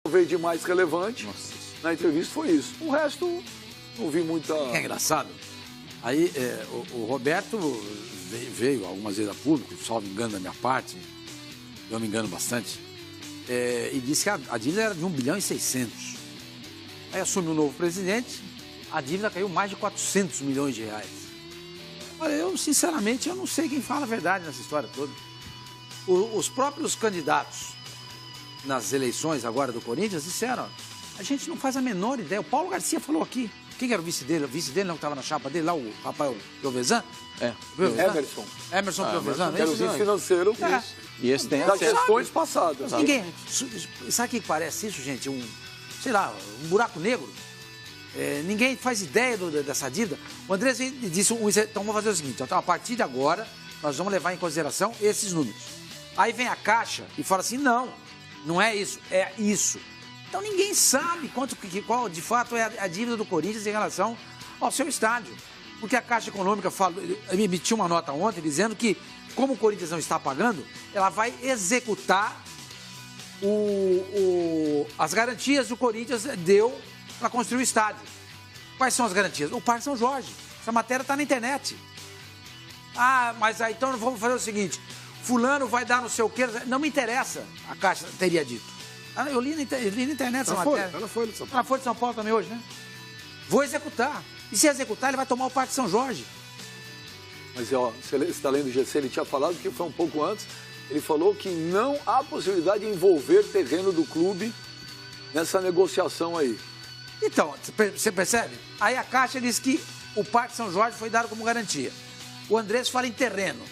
veio de mais relevante na entrevista foi isso. O resto, não vi muita... É engraçado. Aí o Roberto veio algumas vezes a público, salvo engano da minha parte, eu me engano bastante, e disse que a dívida era de 1 bilhão e 600. Aí assume o novo presidente, a dívida caiu mais de 400 milhões de reais. Olha, eu, sinceramente, eu não sei quem fala a verdade nessa história toda. Os próprios candidatos nas eleições agora do Corinthians disseram, a gente não faz a menor ideia. O Paulo Garcia falou aqui. Quem era o vice dele? O vice dele não estava na chapa dele, lá o Rafael Piovesan? Emerson. Emerson Piovesan, era o vice financeiro. E esse tem das gestões passadas. Ninguém. Sabe o que parece isso, gente? Sei lá, um buraco negro. Ninguém faz ideia dessa dívida. O André disse, então vamos fazer o seguinte, então, a partir de agora, nós vamos levar em consideração esses números. Aí vem a Caixa e fala assim, não é isso, é isso. Então ninguém sabe qual de fato é a dívida do Corinthians em relação ao seu estádio. Porque a Caixa Econômica emitiu uma nota ontem dizendo que, como o Corinthians não está pagando, ela vai executar as garantias que o Corinthians deu para construir o estádio. Quais são as garantias? O Parque São Jorge. Essa matéria está na internet. Mas aí então vamos fazer o seguinte, fulano vai dar não sei o quê, não me interessa, a Caixa teria dito. Eu li na internet essa matéria. Está na Folha de São Paulo. Está na Folha de São Paulo também hoje, né? Vou executar. E se executar, ele vai tomar o Parque São Jorge. Mas, você está lendo o GC, ele tinha falado que foi um pouco antes, ele falou que não há possibilidade de envolver terreno do clube nessa negociação aí. Então, você percebe? Aí a Caixa diz que o Parque São Jorge foi dado como garantia. O Andrés fala em terreno.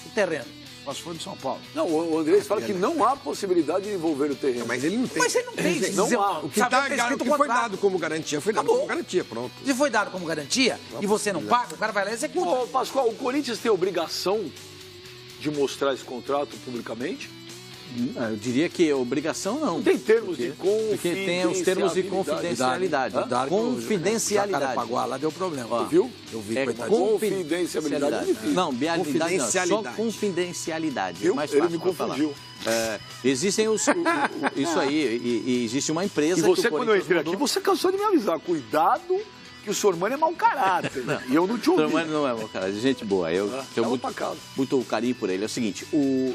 O terreno. Mas foi de São Paulo. Não, o Andrés fala que não há possibilidade de envolver o terreno. Mas ele não tem. Mas ele não tem. Não há. O que foi dado como garantia, foi dado como garantia, pronto. Se foi dado como garantia e você não paga, o cara vai lá e executa. Ô, Pascoal, o Corinthians tem obrigação de mostrar esse contrato publicamente? Eu diria que obrigação não. Tem termos de confidencialidade. Porque tem os termos de confidencialidade. Confidencialidade. O cara pagou lá, deu problema. Tu viu? Eu vi, confidencialidade é difícil. Não, bialidade não, só confidencialidade. Viu? Mais Ele fácil me confundiu. Existem isso aí, e existe uma empresa e você, quando eu entrei aqui, você cansou de me avisar. Cuidado, que o Sr. Mano é mau caráter. E eu não te ouvi. O Sr. Mano não é mau caráter, gente boa. Eu tenho muito carinho por ele. É o seguinte,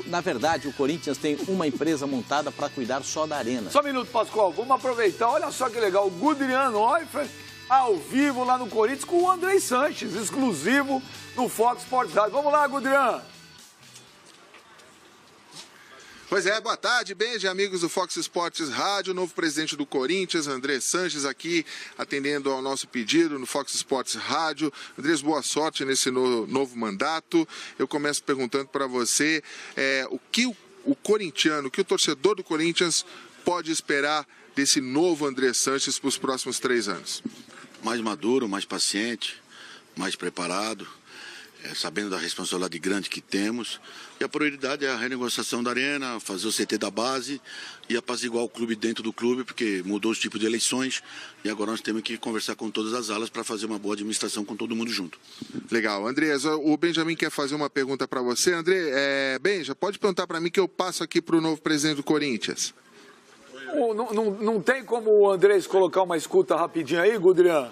na verdade, o Corinthians tem uma empresa montada para cuidar só da arena. Só um minuto, Pascoal. Vamos aproveitar. Olha só que legal. O Gudrian Neufeld, ao vivo lá no Corinthians, com o Andrés Sanches, exclusivo no Fox Sports Rádio. Vamos lá, Gudrian. Pois é, boa tarde, Benja, amigos do Fox Sports Rádio, novo presidente do Corinthians, Andrés Sanches, aqui atendendo ao nosso pedido no Fox Sports Rádio. Andrés, boa sorte nesse novo mandato. Eu começo perguntando para você o que o corintiano, o que o torcedor do Corinthians pode esperar desse novo Andrés Sanches para os próximos 3 anos? Mais maduro, mais paciente, mais preparado. Sabendo da responsabilidade grande que temos. E a prioridade é a renegociação da arena, fazer o CT da base e apaziguar o clube dentro do clube, porque mudou os tipos de eleições e agora nós temos que conversar com todas as alas para fazer uma boa administração com todo mundo junto. Legal. Andrés, o Benjamin quer fazer uma pergunta para você. André, Benja, pode perguntar para mim que eu passo aqui para o novo presidente do Corinthians. Não tem como o Andrés colocar uma escuta rapidinho aí, Gudrian?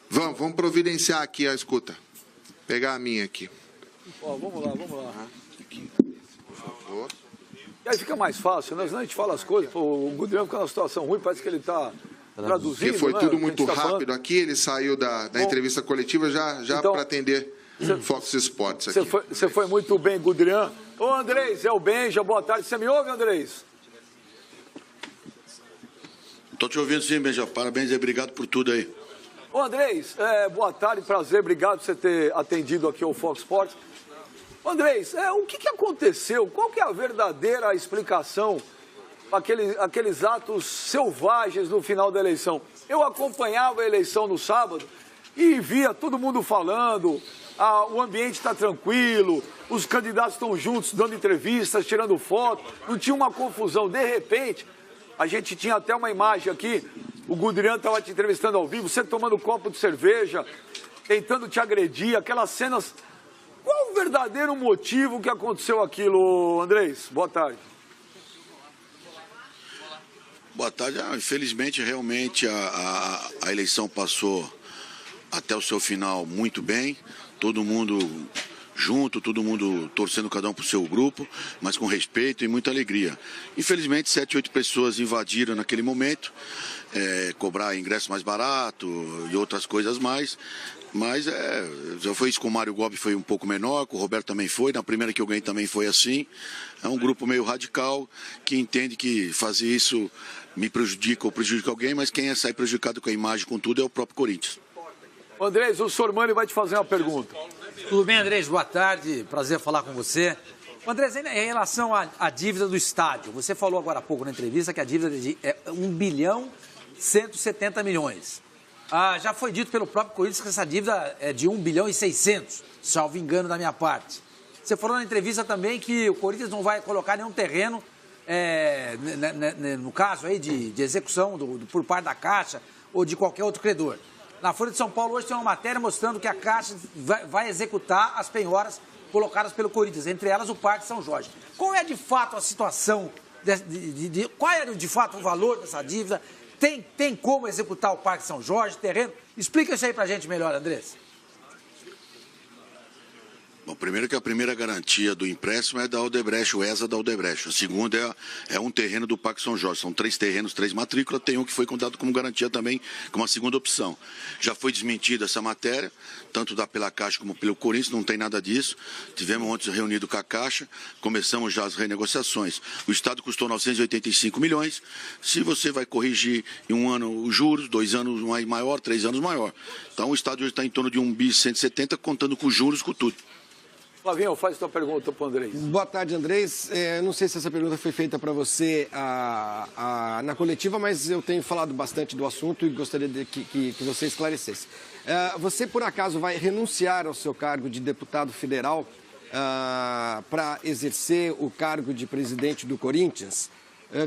Vamos providenciar aqui a escuta. Pegar a minha aqui. Vamos lá. Aqui, por favor. E aí fica mais fácil, né? Senão a gente fala as coisas, o Gudrian fica numa situação ruim, parece que ele está traduzindo. Porque foi tudo muito rápido falando. aqui, ele saiu da entrevista coletiva já então, para atender Fox Sports aqui. Você foi muito bem, Gudrian. Ô, Andrés, é o Benja, boa tarde. Você me ouve, Andrés? Estou te ouvindo sim, Benja. Parabéns e obrigado por tudo aí. Ô, Andrés, boa tarde, prazer, obrigado por você ter atendido aqui ao Fox Sports. Ô, Andrés, o que aconteceu? Qual que é a verdadeira explicação aqueles atos selvagens no final da eleição? Eu acompanhava a eleição no sábado e via todo mundo falando, o ambiente está tranquilo, os candidatos estão juntos dando entrevistas, tirando foto, não tinha uma confusão. De repente, a gente tinha até uma imagem aqui, o Gudrian estava te entrevistando ao vivo, você tomando um copo de cerveja, tentando te agredir, aquelas cenas. Qual o verdadeiro motivo que aconteceu aquilo, Andrés? Boa tarde. Boa tarde. Infelizmente, realmente, a eleição passou até o seu final muito bem. Todo mundo junto, todo mundo torcendo cada um para o seu grupo, mas com respeito e muita alegria. Infelizmente, 7, 8 pessoas invadiram naquele momento, cobrar ingresso mais barato e outras coisas mais. Mas já foi isso com o Mário Gobi, foi um pouco menor, com o Roberto também foi, na primeira que eu ganhei também foi assim. É um grupo meio radical que entende que fazer isso me prejudica ou prejudica alguém, mas quem sai prejudicado com a imagem, com tudo, é o próprio Corinthians. Andrés, o Sormani vai te fazer uma pergunta. Tudo bem, Andrés? Boa tarde, prazer falar com você. Andrés, em relação à dívida do estádio, você falou agora há pouco na entrevista que a dívida é 1.170 bilhões. Já foi dito pelo próprio Corinthians que essa dívida é de 1.600 bilhões, salvo engano da minha parte. Você falou na entrevista também que o Corinthians não vai colocar nenhum terreno, no caso aí de execução por parte da Caixa ou de qualquer outro credor. Na Folha de São Paulo hoje tem uma matéria mostrando que a Caixa vai executar as penhoras colocadas pelo Corinthians, entre elas o Parque São Jorge. Qual é de fato a situação, qual é de fato o valor dessa dívida? Tem como executar o Parque São Jorge, terreno? Explica isso aí pra gente melhor, Andrés. Bom, primeiro que a primeira garantia do empréstimo é da Odebrecht, o ESA da Odebrecht. A segunda é um terreno do Parque São Jorge. São 3 terrenos, 3 matrículas. Tem um que foi dado como garantia também, como uma segunda opção. Já foi desmentida essa matéria, tanto pela Caixa como pelo Corinthians, não tem nada disso. Tivemos ontem reunido com a Caixa, começamos já as renegociações. O Estado custou 985 milhões. Se você vai corrigir em um ano os juros, 2 anos maior, 3 anos maior. Então o Estado hoje está em torno de 1.170 contando com juros, com tudo. Flavinho, faz sua pergunta para o Andrés. Boa tarde, Andrés. Não sei se essa pergunta foi feita para você na coletiva, mas eu tenho falado bastante do assunto e gostaria que você esclarecesse. Você, por acaso, vai renunciar ao seu cargo de deputado federal para exercer o cargo de presidente do Corinthians?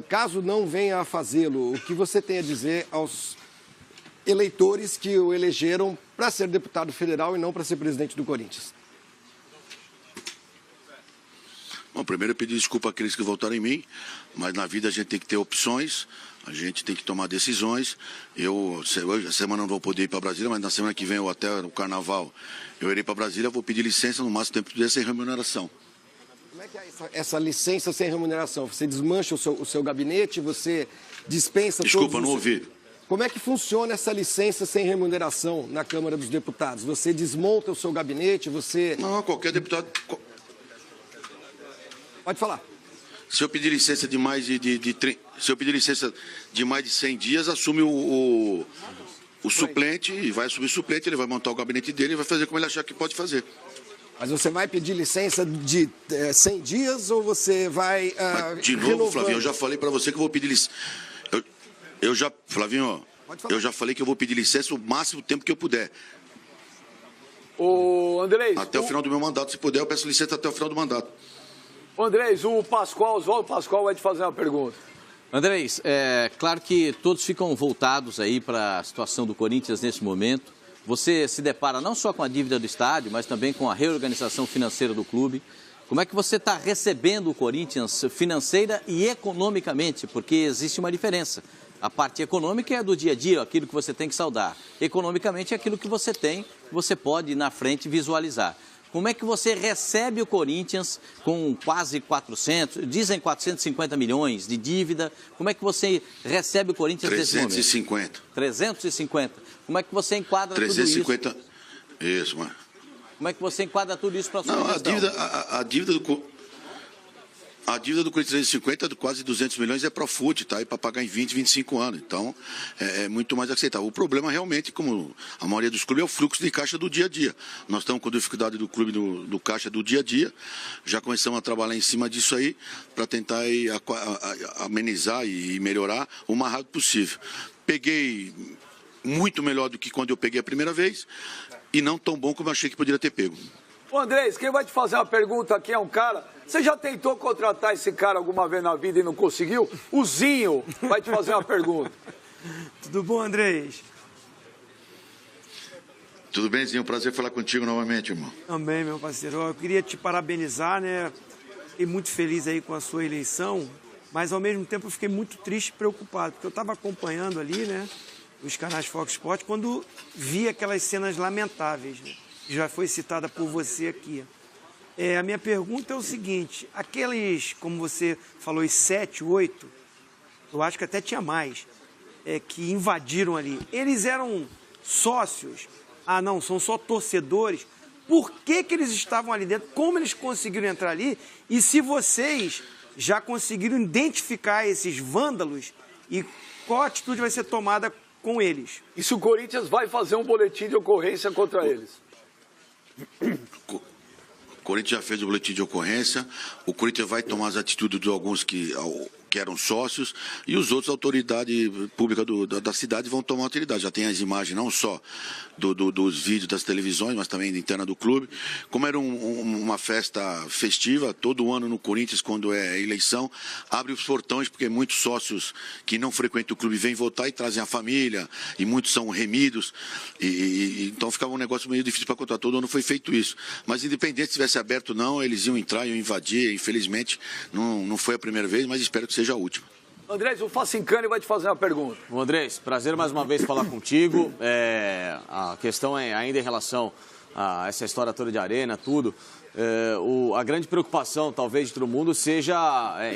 Caso não venha a fazê-lo, o que você tem a dizer aos eleitores que o elegeram para ser deputado federal e não para ser presidente do Corinthians? Bom, primeiro eu pedi desculpa àqueles que votaram em mim, mas na vida a gente tem que ter opções, a gente tem que tomar decisões. Hoje, a semana não vou poder ir para Brasília, mas na semana que vem, ou até o Carnaval, eu irei para Brasília, vou pedir licença no máximo tempo sem remuneração. Como é que é essa licença sem remuneração? Você desmancha o seu gabinete, você dispensa Desculpa, não ouvi. Como é que funciona essa licença sem remuneração na Câmara dos Deputados? Você desmonta o seu gabinete, você... Não, qualquer deputado... Pode falar. Se eu pedir licença de mais se eu pedir licença de mais de 100 dias, assume o suplente, e vai assumir o suplente, ele vai montar o gabinete dele e vai fazer como ele achar que pode fazer. Mas você vai pedir licença de 100 dias ou você vai de novo, renovando? Flavinho, eu já falei para você que eu vou pedir licença. Flavinho, eu já falei que eu vou pedir licença o máximo tempo que eu puder. Ô, Andrés... Até o final do meu mandato, se puder, eu peço licença até o final do mandato. Andrés, o Oswaldo Pascoal vai te fazer uma pergunta. Andrés, claro que todos ficam voltados aí para a situação do Corinthians nesse momento. Você se depara não só com a dívida do estádio, mas também com a reorganização financeira do clube. Como é que você está recebendo o Corinthians financeira e economicamente? Porque existe uma diferença. A parte econômica é do dia a dia, aquilo que você tem que saldar. Economicamente é aquilo que você tem, você pode na frente visualizar. Como é que você recebe o Corinthians com quase 450 milhões de dívida? Como é que você recebe o Corinthians nesse momento? 350. 350. Como é que você enquadra 350, tudo isso? Isso, mano. Como é que você enquadra tudo isso para a sua gestão? A dívida do Corinthians 350, quase 200 milhões, é Profut, tá? E para pagar em 20, 25 anos. Então, é muito mais aceitável. O problema realmente, como a maioria dos clubes, é o fluxo de caixa do dia a dia. Nós estamos com dificuldade do clube do caixa do dia a dia. Já começamos a trabalhar em cima disso aí para tentar amenizar e melhorar o mais rápido possível. Peguei muito melhor do que quando eu peguei a primeira vez e não tão bom como eu achei que poderia ter pego. Ô, Andrés, quem vai te fazer uma pergunta aqui é um cara... Você já tentou contratar esse cara alguma vez na vida e não conseguiu? O Zinho vai te fazer uma pergunta. Tudo bom, Andrés? Tudo bem, Zinho? Prazer falar contigo novamente, irmão. Também, meu parceiro. Eu queria te parabenizar, né? Fiquei muito feliz aí com a sua eleição. mas ao mesmo tempo eu fiquei muito triste e preocupado, porque eu estava acompanhando ali, né, os canais Fox Sports, quando vi aquelas cenas lamentáveis, né, que já foi citada por você aqui. A minha pergunta é o seguinte, aqueles, como você falou, os 7, 8, eu acho que até tinha mais, que invadiram ali, eles eram sócios? Ah, não, são só torcedores. Por que eles estavam ali dentro? Como eles conseguiram entrar ali? E se vocês já conseguiram identificar esses vândalos e qual atitude vai ser tomada com eles? E se o Corinthians vai fazer um boletim de ocorrência contra eles? O Corinthians já fez o boletim de ocorrência, o Corinthians vai tomar as atitudes de alguns que eram sócios, e os outros, a autoridade pública da cidade, vão tomar autoridade. Já tem as imagens não só dos vídeos das televisões, mas também da interna do clube. Como era uma festa festiva, todo ano no Corinthians, quando é eleição, abre os portões, porque muitos sócios que não frequentam o clube vêm votar e trazem a família, e muitos são remidos, então ficava um negócio meio difícil para contar. Todo ano foi feito isso. Mas independente se tivesse aberto ou não, eles iam entrar, iam invadir. Infelizmente, não foi a primeira vez, mas espero que seja a última. Andrés, o Facincani vai te fazer uma pergunta. Andrés, prazer mais uma vez falar contigo. A questão é ainda em relação a essa história toda de arena, tudo. A grande preocupação, talvez, de todo mundo seja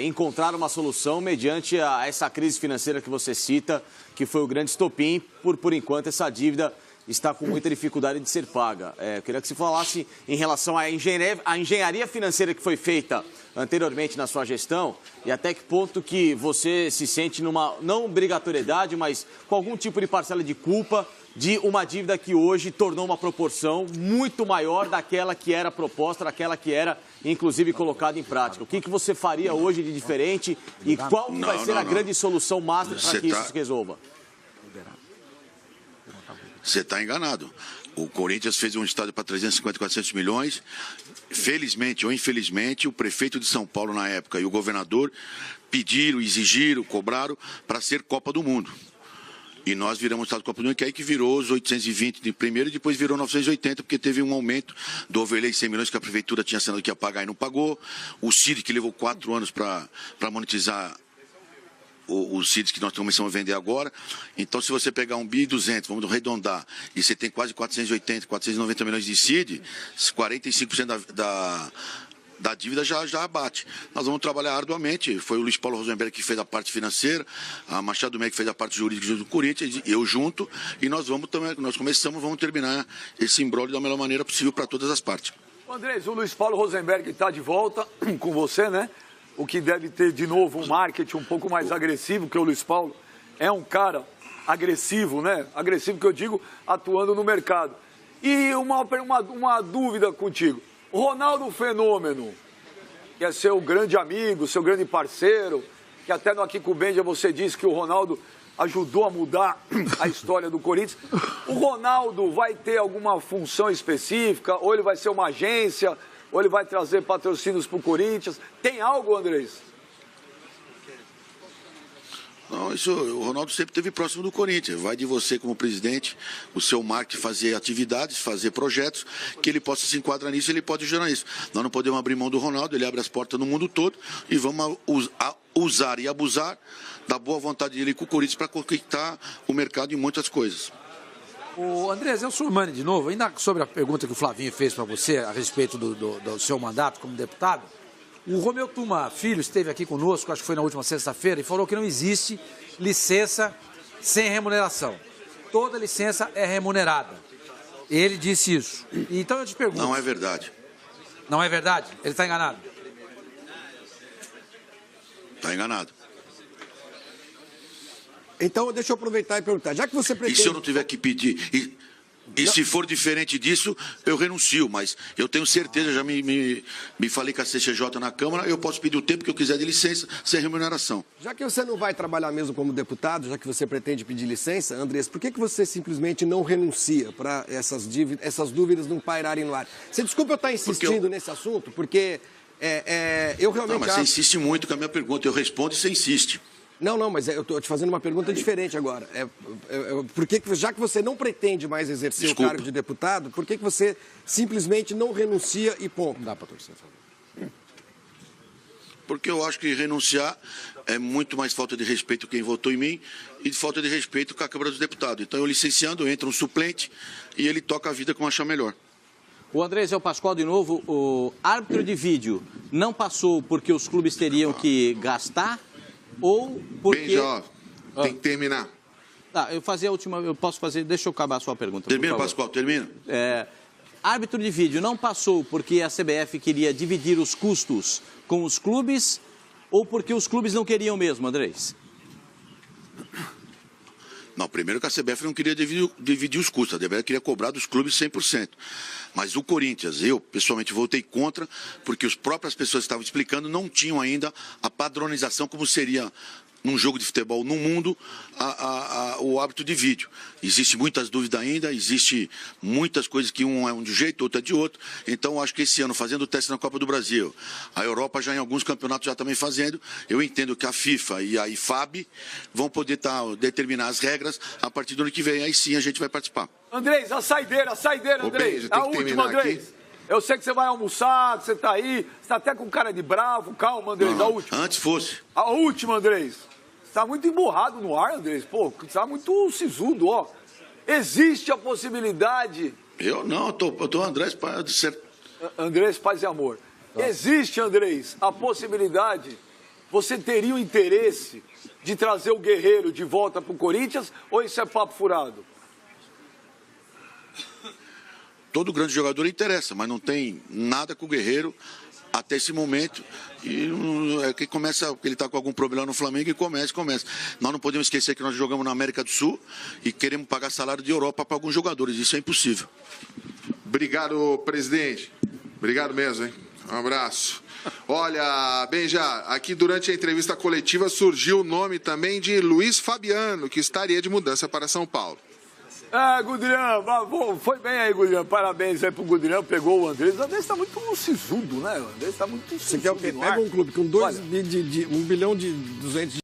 encontrar uma solução mediante essa crise financeira que você cita, que foi o grande estopim. Por enquanto, essa dívida está com muita dificuldade de ser paga. Eu queria que você falasse em relação à engenharia financeira que foi feita anteriormente na sua gestão e até que ponto que você se sente numa, não obrigatoriedade, mas com algum tipo de parcela de culpa de uma dívida que hoje tornou uma proporção muito maior daquela que era proposta, daquela que era, inclusive, colocada em prática. O que você faria hoje de diferente e qual que vai ser a grande solução master para que isso se resolva? Você está enganado. O Corinthians fez um estádio para 350, 400 milhões. Felizmente ou infelizmente, o prefeito de São Paulo na época e o governador pediram, exigiram, cobraram para ser Copa do Mundo. E nós viramos o estádio Copa do Mundo, que é aí que virou os 820 de primeiro e depois virou 980, porque teve um aumento do overlay 100 milhões que a prefeitura tinha assinado que ia pagar e não pagou. O CID, que levou 4 anos para monetizar os CIDs que nós começamos a vender agora. Então, se você pegar 1.200 bi, vamos arredondar, e você tem quase 480, 490 milhões de CID, 45% da dívida já abate. Nós vamos trabalhar arduamente. Foi o Luiz Paulo Rosenberg que fez a parte financeira, a Machado Meg que fez a parte jurídica do Corinthians, eu junto, e nós vamos terminar esse imbróglio da melhor maneira possível para todas as partes. Andrés, o Luiz Paulo Rosenberg está de volta com você, né? O que deve ter de novo um marketing um pouco mais agressivo, porque o Luiz Paulo é um cara agressivo, né? Agressivo que eu digo, atuando no mercado. E uma dúvida contigo. O Ronaldo Fenômeno, que é seu grande amigo, seu grande parceiro, que até no Aqui com o Benja você disse que o Ronaldo ajudou a mudar a história do Corinthians. O Ronaldo vai ter alguma função específica? Ou ele vai ser uma agência? Ou ele vai trazer patrocínios para o Corinthians? Tem algo, Andrés? Não, o Ronaldo sempre esteve próximo do Corinthians. Vai de você como presidente, o seu marketing, fazer atividades, fazer projetos, que ele possa se enquadrar nisso, ele pode ajudar nisso. Nós não podemos abrir mão do Ronaldo, ele abre as portas no mundo todo e vamos usar e abusar da boa vontade dele com o Corinthians para conquistar o mercado em muitas coisas. O Andrés, é o Surmani de novo, ainda sobre a pergunta que o Flavinho fez para você a respeito do seu mandato como deputado. O Romeu Tuma Filho esteve aqui conosco, acho que foi na última sexta-feira, e falou que não existe licença sem remuneração. Toda licença é remunerada. Ele disse isso. Então eu te pergunto... Não é verdade. Não é verdade? Ele está enganado? Está enganado. Então, deixa eu aproveitar e perguntar. Já que você pretende... E se eu não tiver que pedir... E se for diferente disso, eu renuncio, mas eu tenho certeza, já me falei com a CCJ na Câmara, eu posso pedir o tempo que eu quiser de licença, sem remuneração. Já que você não vai trabalhar mesmo como deputado, já que você pretende pedir licença, Andrés, por que você simplesmente não renuncia para essas dúvidas não pairarem no ar? Você desculpa eu estar insistindo nesse assunto, porque eu realmente... Não, mas você insiste muito com a minha pergunta, eu respondo e você insiste. Não, mas eu estou te fazendo uma pergunta diferente agora. Já que você não pretende mais exercer o cargo de deputado, por que você simplesmente não renuncia e ponto? Não dá para torcer, por favor. porque eu acho que renunciar é muito mais falta de respeito quem votou em mim e de falta de respeito com a Câmara dos Deputados. Então, eu licenciando, entra um suplente e ele toca a vida como achar melhor. O Andrés é o Pascoal de novo. O árbitro de vídeo não passou porque os clubes teriam que gastar ou porque... Bem jovem, tem que terminar. Eu posso fazer, deixa eu acabar a sua pergunta. Termina, Pascoal, termina. Árbitro de vídeo não passou porque a CBF queria dividir os custos com os clubes ou porque os clubes não queriam mesmo, Andrés? Não, primeiro que a CBF não queria dividir os custos, a CBF queria cobrar dos clubes 100%. Mas o Corinthians, eu pessoalmente votei contra, porque as próprias pessoas que estavam explicando não tinham ainda a padronização como seria num jogo de futebol no mundo o árbitro de vídeo. Existe muitas dúvidas ainda, existe muitas coisas que um é de um jeito, outro é de outro. Então, acho que esse ano, fazendo o teste na Copa do Brasil, a Europa já em alguns campeonatos já também fazendo, eu entendo que a FIFA e a IFAB vão poder determinar as regras a partir do ano que vem. Aí sim a gente vai participar. Andrés, a saideira, Andrés. A última, Andrés. Eu sei que você vai almoçar, que você tá aí, você tá até com cara de bravo. Calma, Andrés, a última. Antes fosse. A última, Andrés. Você tá muito emburrado no ar, Andrés. Pô, você tá muito sisudo, ó. Existe a possibilidade... Eu não, eu tô Andrés Paz de ser... Andrés Paz e Amor. Existe, Andrés, a possibilidade... Você teria o interesse de trazer o Guerreiro de volta pro Corinthians ou isso é papo furado? Todo grande jogador interessa, mas não tem nada com o Guerreiro até esse momento. E que começa, ele está com algum problema no Flamengo e começa. Nós não podemos esquecer que nós jogamos na América do Sul e queremos pagar salário de Europa para alguns jogadores. Isso é impossível. Obrigado, presidente. Obrigado mesmo, hein? Um abraço. Olha, Benja, aqui durante a entrevista coletiva surgiu o nome também de Luiz Fabiano, que estaria de mudança para São Paulo. Gudrian, foi bem aí, Gudrian. Parabéns aí pro Gudrian, pegou o Andrés. O Andrés tá muito sisudo, né? O Andrés tá muito sisudo. Você quer o quê? Pega um clube com 1 bilhão de 200